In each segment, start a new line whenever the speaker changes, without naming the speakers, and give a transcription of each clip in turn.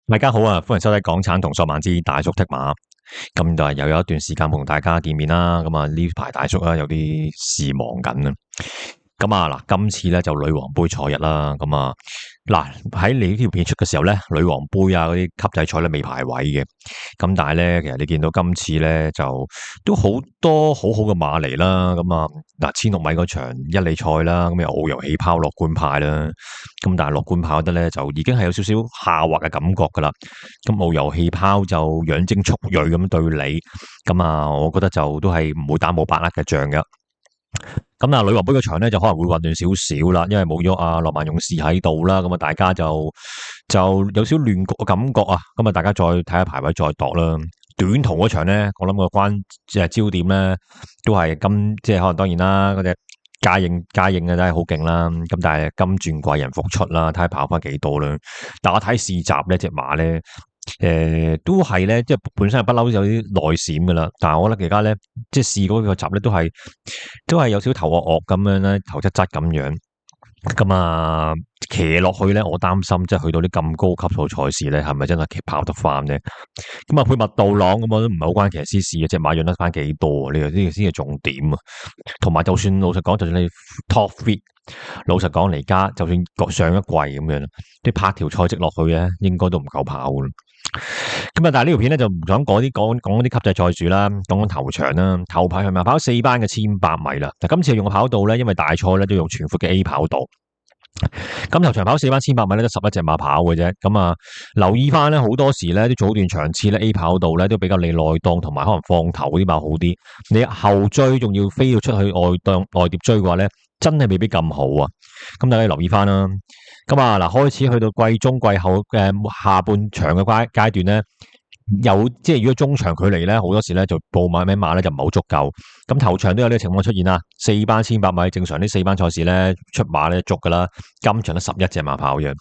大家好啊，歡迎收睇港產同索萬之大叔踢馬。咁就係又有一段時間冇同大家見面啦。咁啊呢排大叔有啲事忙緊啊。咁啊嗱，今次咧就女王杯賽日啦。咁啊嗱，喺你呢條片出嘅時候咧，女王杯啊嗰啲級仔賽咧未排位嘅。咁但係咧，其實你見到今次咧就都好多好好嘅馬嚟啦。咁啊嗱，1600米嗰場一哩賽啦，咁又遨遊氣泡樂觀派啦。咁但係樂觀跑得咧就已經係有少少下滑嘅感覺噶啦。咁遨遊氣泡就養精蓄銳咁對你。咁啊，我覺得就都係唔會打冇把握嘅仗嘅。咁啊，女王杯嗰場咧就可能會混亂少少啦，因為冇咗阿諾曼勇士喺度啦，咁啊大家就有少亂局嘅感覺啊。咁啊，大家再睇下排位再度啦。短途嗰場咧，我諗個焦點咧都係即係可能當然啦，嗰隻嘉應嘅真係好勁啦。咁但係金鑽貴人復出啦，睇下跑翻幾多啦。但我睇試閘呢隻馬咧。都係咧，即係本身係不嬲有啲內閃噶啦，但係我覺得而家咧，即係試嗰個集咧，都係有少少頭惡咁樣咧，頭質質咁樣，咁啊騎落去咧，我擔心即係去到啲咁高級數賽事咧，係咪真係跑得翻咧？咁啊，配麥道朗咁我都唔係好關騎師事嘅，隻馬養得翻幾多啊？呢個先係重點啊！同埋就算老實講，就算你 top fit，老實講嚟家，就算上一季咁樣，啲拍條賽績落去咧，應該都唔夠跑噶啦。咁啊，但係呢條片咧就唔想講嗰啲級制賽事啦，講頭場啦，頭排係咪跑4班嘅1500米啦？嗱，今次用嘅跑道咧，因為大賽咧都用全闊嘅 A 跑道。咁頭場跑4班1500米咧，得11隻馬跑嘅啫。咁啊，留意翻咧，好多時咧啲早段場次咧 A 跑道咧都比較你內檔同埋可能放頭嗰啲馬好啲。你後追仲要飛到出去外碟追嘅話咧，真係未必咁好啊。咁大家留意翻啦。咁啊嗱，開始去到季中季後嘅下半場嘅階段咧，即係如果中長距離咧，好多時咧就報馬咩馬咧就唔係好足夠。咁頭場都有呢個情況出現啦。4班1500米，正常呢4班賽事咧出馬咧足噶啦，今場得11隻馬跑嘅。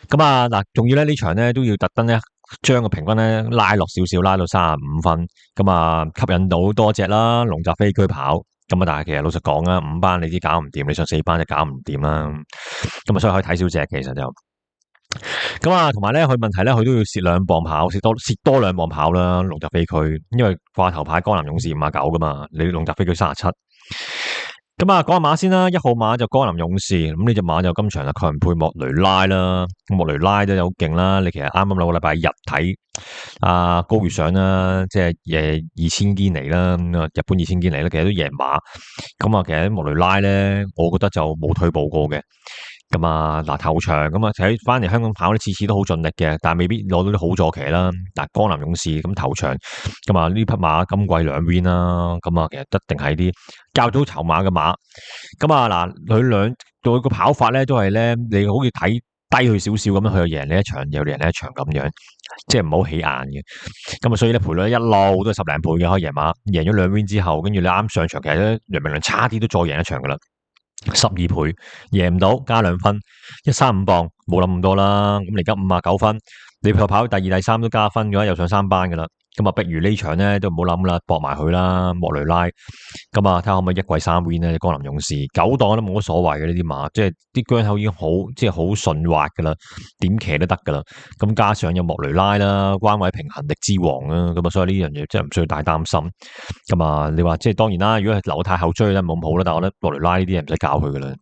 咁啊嗱，仲要咧呢場咧都要特登咧將個平均咧拉落少少，拉到35分。咁啊吸引到多隻啦，龍澤飛駒跑。咁啊，但係其實老實講啊，5班你知搞唔掂，你上4班就搞唔掂啦。咁啊，所以可以睇少隻，其實就咁啊，同埋咧，佢問題咧，佢都要蝕2磅跑，蝕多2磅跑啦。龍澤飛駒，因為掛頭牌江南勇士59噶嘛，你龍澤飛駒37。咁啊，講下馬先啦，1號馬就江南勇士，咁呢隻馬就今場就佢唔配莫雷拉啦，莫雷拉都有好勁啦。你其實啱啱兩個禮拜日睇高月上啦，即係2000堅尼啦，咁啊日本2000堅尼咧，其實都贏馬。咁啊，其實莫雷拉咧，我覺得就冇退步過嘅。咁啊，嗱頭場咁啊，睇翻嚟香港跑咧，次次都好盡力嘅，但係未必攞到啲好坐騎啦。但係江南勇士咁頭場，咁啊呢匹馬今季2 win 啦，咁啊其實一定係啲較早籌碼嘅馬。咁啊嗱，佢個跑法咧都係咧，你好似睇低佢少少咁樣，佢又贏你一場，又贏你一場咁樣，即係唔好起眼嘅。咁啊，所以咧賠率一路都係10零倍嘅，可以贏馬，贏咗2 win 之後，跟住你啱上場，其實咧楊明倫差啲都再贏一場噶啦。12倍贏唔到加2分，135磅冇諗咁多啦。咁而家59分，你跑第2、第3都加分嘅話，又上3班噶啦。咁啊，不如呢場咧都唔好諗啦，搏埋佢啦，莫雷拉。咁啊，睇下可唔可以一季3 win 咧？江南勇士9檔都冇乜所謂嘅呢啲馬，即係啲姜口已經好，即係好順滑噶啦，點騎都得噶啦。咁加上有莫雷拉啦，關位平衡力之王啦，咁啊，所以呢樣嘢真係唔需要太擔心。咁啊，你話即係當然啦，如果係留太後追咧冇咁好啦，但係我覺得莫雷拉呢啲嘢唔使教佢噶啦。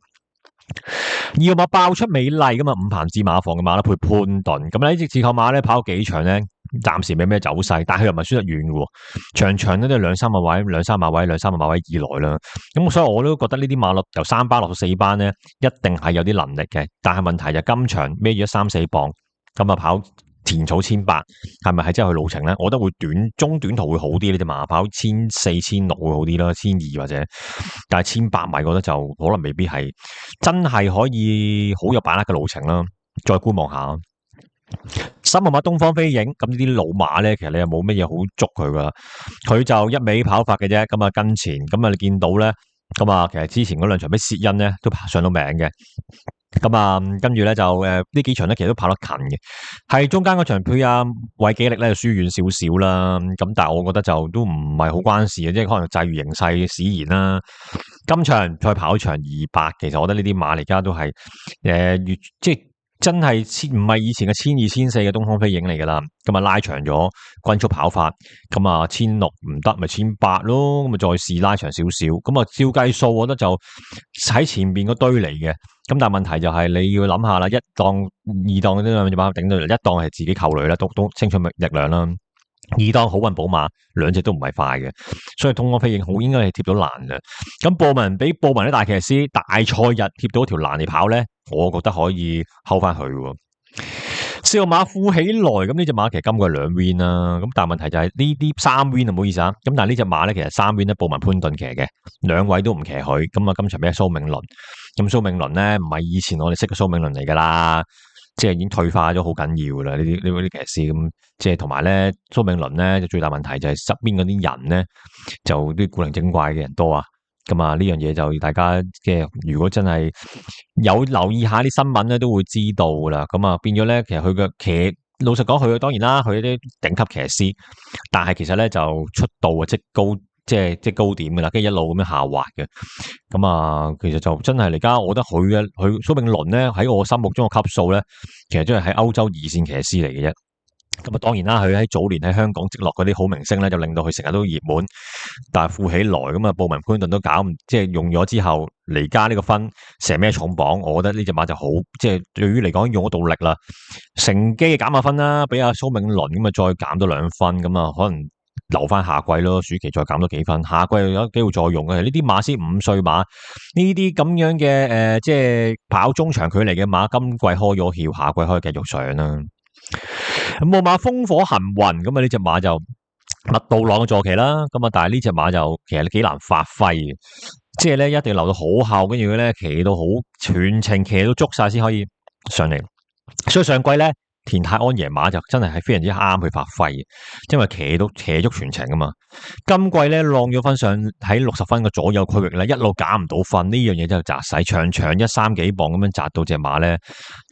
2號馬爆出美麗噶嘛，5棚至馬房嘅馬啦，配潘頓。咁呢隻自購馬咧跑幾場咧，暫時未咩走勢，但係佢又唔係輸得遠嘅，場場都2、3個位，2、3個位，2、3個馬位以內啦。咁所以我都覺得呢啲馬落由3班落到4班咧，一定係有啲能力嘅。但係問題就今場孭咗3、4磅，咁啊跑田草1800，係咪係真係去路程咧？我覺得會中短途會好啲，呢隻馬跑1400、1600會好啲啦，1200或者，但係1800米，我覺得就可能未必係真係可以好有把握嘅路程啦。再觀望下。3號馬東方飛影，咁呢啲老馬咧，其實你又冇乜嘢好捉佢噶，佢就一味跑法嘅啫。咁啊跟前，咁啊你見到咧，咁啊其實之前嗰2場俾薛恩咧都上到名嘅。咁啊，跟住咧就呢幾場咧，其實都跑得近嘅，係中間嗰場配韋紀力咧就輸遠少少啦。咁但係我覺得就都唔係好關事嘅，即係可能際遇形勢使然啦。今場再跑一場200，其實我覺得呢啲馬嚟家都係即係真係唔係以前嘅1200、1400嘅東方飛影嚟噶啦，咁啊拉長咗均速跑法，咁啊1600唔得咪1800咯，咁啊再試拉長少少，咁啊照計數，我覺得就喺前邊嗰堆嚟嘅，咁但係問題就係你要諗下啦，一檔、二檔嗰啲兩隻馬頂到嚟，一檔係自己扣累啦，都青春力量啦。二檔好運寶馬，兩隻都唔係快嘅，所以東方飛影好應該係貼到欄嘅。咁布文啲大騎師大賽日貼到條欄嚟跑咧，我覺得可以睺翻佢。4號馬富起來，咁呢隻馬其實今個係2 win 啦，咁但係問題就係呢啲3 win 啊，唔好意思啊，咁但係呢隻馬咧其實3 win 咧，布文潘頓騎嘅，2位都唔騎佢，咁啊今場俾蘇銘倫，咁蘇銘倫咧唔係以前我哋識嘅蘇銘倫嚟噶啦。即係已經退化咗好緊要噶啦，呢啲騎師咁，即係同埋咧蘇銘倫咧就最大問題就係側邊嗰啲人咧就啲古靈精怪嘅人多啊，咁啊呢樣嘢就大家即係如果真係有留意下啲新聞咧都會知道噶啦，咁啊變咗咧其實佢嘅騎老實講佢當然啦，佢啲頂級騎師，但係其實咧就出道啊即高。即係高點噶啦，跟住一路咁樣下滑嘅，咁啊，其實就真係而家，我覺得佢蘇銘倫咧喺我心目中嘅級數咧，其實都係喺歐洲二線騎師嚟嘅啫。咁啊，當然啦，佢喺早年喺香港積落嗰啲好明星咧，就令到佢成日都熱門。但係富起來咁啊，布文潘頓都搞唔，即係用咗之後嚟加呢個分，成咩重磅？我覺得呢隻馬就好，即係對於嚟講用咗到力啦，乘機減下分啦，俾阿蘇銘倫咁啊再減多2分，咁啊可能。留翻下季咯，暑期再減多幾分，下季有機會再用嘅。呢啲馬先5歲馬，呢啲咁樣嘅即係跑中長距離嘅馬，今季開咗竅，下季可以繼續上啦。咁冇馬烽火行雲，咁啊呢隻馬就麥道朗嘅坐騎啦。咁啊，但係呢隻馬就其實幾難發揮嘅，即係咧一定要留到好後，跟住咧騎到好全程騎到捉晒先可以上嚟。所以上季咧。田泰安爺馬就真係非常之啱佢發揮，因為騎足全程噶嘛。今季咧浪咗分上喺60分嘅左右區域咧，一路減唔到分，呢樣嘢真係砸死長130幾磅咁樣砸到隻馬咧，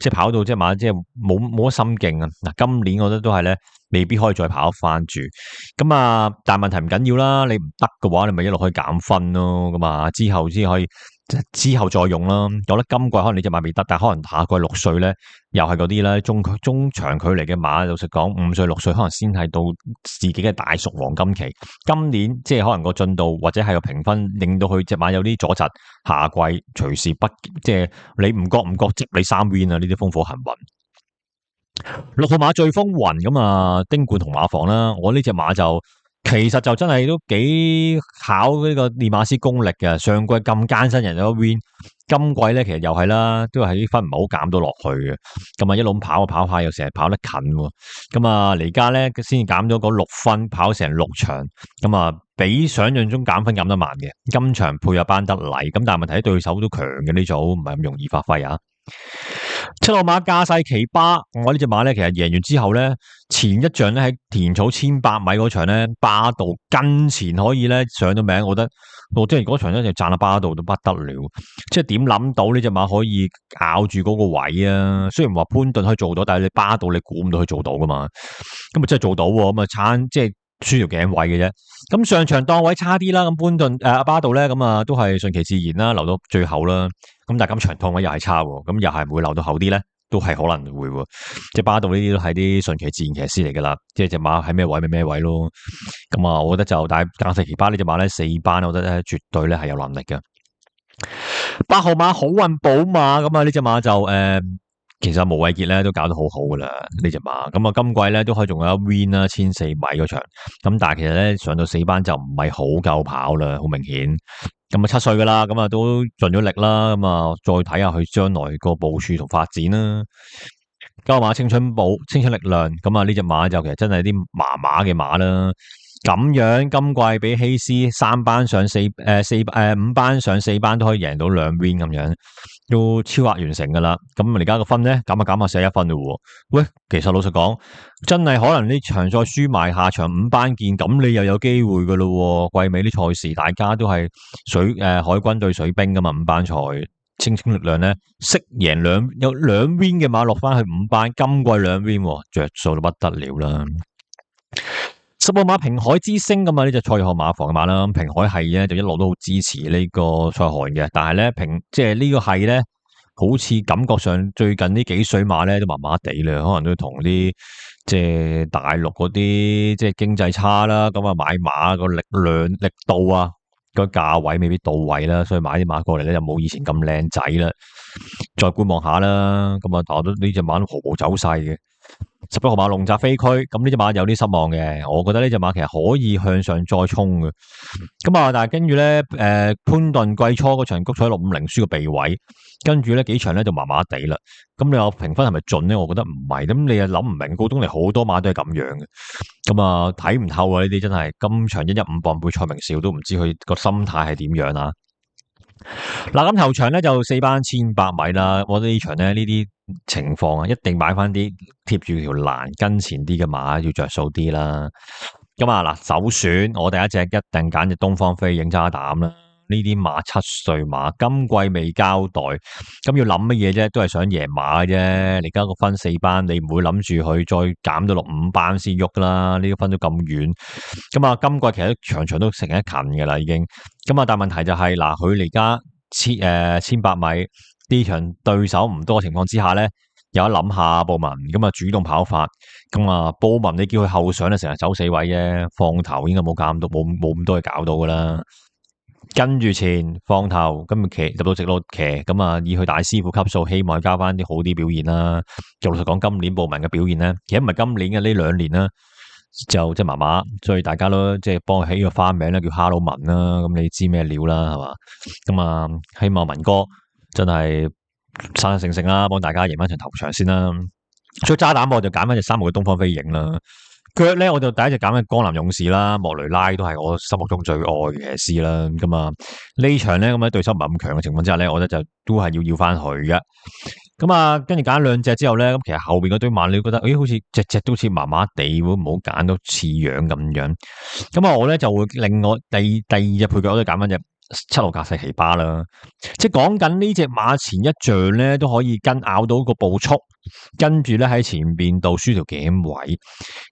即係跑到隻馬即係冇乜心勁啊！嗱，今年我覺得都係咧，未必可以再跑翻住。咁啊，但係問題唔緊要啦，你唔得嘅話，你咪一路可以減分咯。咁啊，之後先可以。之後再用啦，有得今季可能你隻馬未得，但係可能下季6歲咧，又係嗰啲咧中長距離嘅馬，老實講5歲6歲可能先係到自己嘅大熟黃金期。今年即係可能個進度或者係個評分，令到佢隻馬有啲阻滯，下季隨時不即係你唔覺積你3 win 啊！呢啲風火行雲。6號馬最風雲咁啊，丁冠同馬房啦，我呢隻馬就。其實就真係都幾考呢個練馬師功力嘅，上季咁艱辛人有 win， 今季咧其實又係啦，都係啲分唔係好減到落去嘅，咁啊一路跑下又成日跑得近，咁啊嚟家咧先減咗嗰6分，跑成6場，咁啊比想象中減分減得慢嘅，今場配合班得嚟，咁但係問題對手都強嘅呢組，唔係咁容易發揮啊。7號馬駕勢奇巴，我呢隻馬咧，其實贏完之後咧，前一仗咧喺田草1800米嗰場咧，巴道跟前可以咧上到名，我覺得我即係嗰場咧就讚下巴道都不得了，即係點諗到呢隻馬可以咬住嗰個位啊？雖然話潘頓可以做到，但係你巴道你估唔到佢做到噶嘛？咁啊真係做到，咁啊差即係輸條頸位嘅啫。咁上場檔位差啲啦，咁潘頓阿巴道咧咁啊都係順其自然啦，留到最後啦。咁但係咁長檔位又係差，咁又係唔會留到後啲咧，都係可能會，即係巴道呢啲都係啲順其自然騎師嚟噶啦，即係隻馬喺咩位咪咩位咯。咁啊，我覺得就但係駕勢奇巴呢隻馬咧4班，我覺得咧絕對咧係有能力嘅。8號馬好運寶馬咁啊，呢隻馬就其實無畏傑咧都搞得好好噶啦呢隻馬，咁啊今季咧都可以仲有 win 啦，1400米嗰場，咁但係其實咧上到4班就唔係好夠跑啦，好明顯。咁啊7歲噶啦，咁啊都盡咗力啦，咁啊再睇下佢將來個部署同發展啦。9號馬青春力量，咁啊呢隻馬就其實真係啲麻麻嘅馬啦。咁樣今季俾希斯3班上5班上4班都可以贏到2 win 咁樣，都超額完成噶啦。咁而家個分咧減下寫1分咯。喂，其實老實講，真係可能呢場賽輸埋，下場5班見，咁你又有機會噶咯。季尾啲賽事大家都係海軍對水兵噶嘛，5班賽青春力量咧識贏有2 win 嘅馬落翻去5班，今季2 win 着數到不得了啦。10號馬平海之星咁啊，呢隻蔡約翰馬房嘅馬啦，平海係咧就一路都好支持呢個蔡漢嘅，但係咧即係呢個係咧好似感覺上最近呢幾水馬咧都麻麻地啦，可能都同啲即係大陸嗰啲即係經濟差啦，咁啊買馬個力量力度啊個價位未必到位啦，所以買啲馬過嚟咧就冇以前咁靚仔啦。再觀望下啦，咁啊，但我覺得呢隻馬都毫無走勢嘅。11號馬龍澤飛區，咁呢隻馬有啲失望嘅，我覺得呢隻馬其實可以向上再衝嘅。咁啊，但係跟住咧，潘頓季初嗰場谷彩650輸個鼻位，跟住咧幾場咧就麻麻地啦。咁你話評分係咪準咧？我覺得唔係。咁你又諗唔明，告東尼好多馬都係咁樣嘅。咁啊，睇唔透啊！呢啲真係今場115磅背蔡明紹都唔知佢個心態係點樣啊！嗱，咁頭場咧就4班1500米啦，我覺得呢場咧呢啲情況啊，一定買翻啲貼住條欄跟前啲嘅馬，要着數啲啦。咁啊嗱，首選我第一隻一定揀隻東方飛影渣膽啦。呢啲馬7歲馬，今季未交代，咁要諗乜嘢啫？都係想贏馬嘅啫。你而家個分4班，你唔會諗住佢再減到落5班先喐啦。呢個分都咁遠，咁啊，今季其實場場都成一近嘅啦，已經。咁啊，但問題就係嗱，佢而家1800米呢場對手唔多嘅情況之下咧，有得諗下布文，咁啊主動跑法，咁啊布文你叫佢後上咧，成日走4位啫，放頭應該冇咁多，冇咁多嘢搞到噶啦。跟住前放頭，咁騎入到直路騎，咁啊以佢大師傅級數，希望交翻啲好啲表現啦。就老實講，今年布文嘅表現咧，其實唔係今年嘅呢2年啦。就即係麻麻，所以大家都即係幫佢起個花名咧，叫哈囉文啦。咁你知咩料啦，係嘛？咁啊，希望文哥真係生性性啦，幫大家贏翻場頭場先啦。所以渣膽我就揀翻隻3號嘅東方飛影啦。腳咧我就第一隻揀嘅江南勇士啦，莫雷拉都係我心目中最愛嘅騎師啦。咁啊呢場咧咁喺對手唔係咁強嘅情況之下咧，我覺得就都係要翻佢嘅。咁啊，跟住揀2隻之後咧，咁其實後邊嗰堆馬你覺得，好似隻都似麻麻地，會唔好揀到似樣咁樣。咁啊，我咧就會另外第二隻配角，我都揀翻隻7號格世奇巴啦。即係講緊呢隻馬前一仗咧都可以咬到個步速，跟住咧喺前邊度輸條頸位。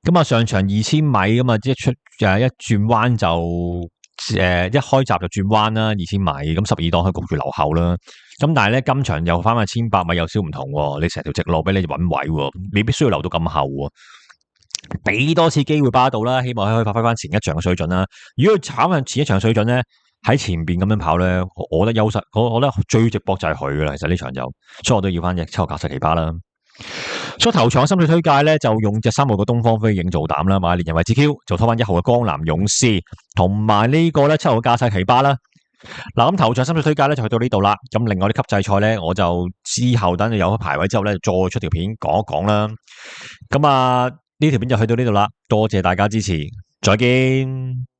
咁啊，上場2000米咁啊，一轉彎就一開閘就轉彎啦，2000米咁12檔可以焗住留後啦。咁但係咧，今場又翻翻1800米有少唔同喎，你成條直路俾你揾位喎，未必需要留到咁後喎，俾多次機會巴度啦，希望可以發揮翻前一場嘅水準啦。如果佢炒翻前一場水準咧，喺前邊咁樣跑咧，我覺得優勢，我覺得最直博就係佢噶啦。其實呢場就，所以我都要翻隻7號格世奇巴啦。所以頭場嘅心水推介咧，就用隻3號嘅東方飛影做膽啦，買連人為 GQ 就拖翻1號嘅江南勇士，同埋呢個咧7號格世奇巴啦。嗱，咁頭場心水推介咧就去到呢度啦。咁另外啲級制賽咧，我就之後等有咗排位之後咧，再出條片講一講啦。咁啊，呢條片就去到呢度啦。多謝大家支持，再見。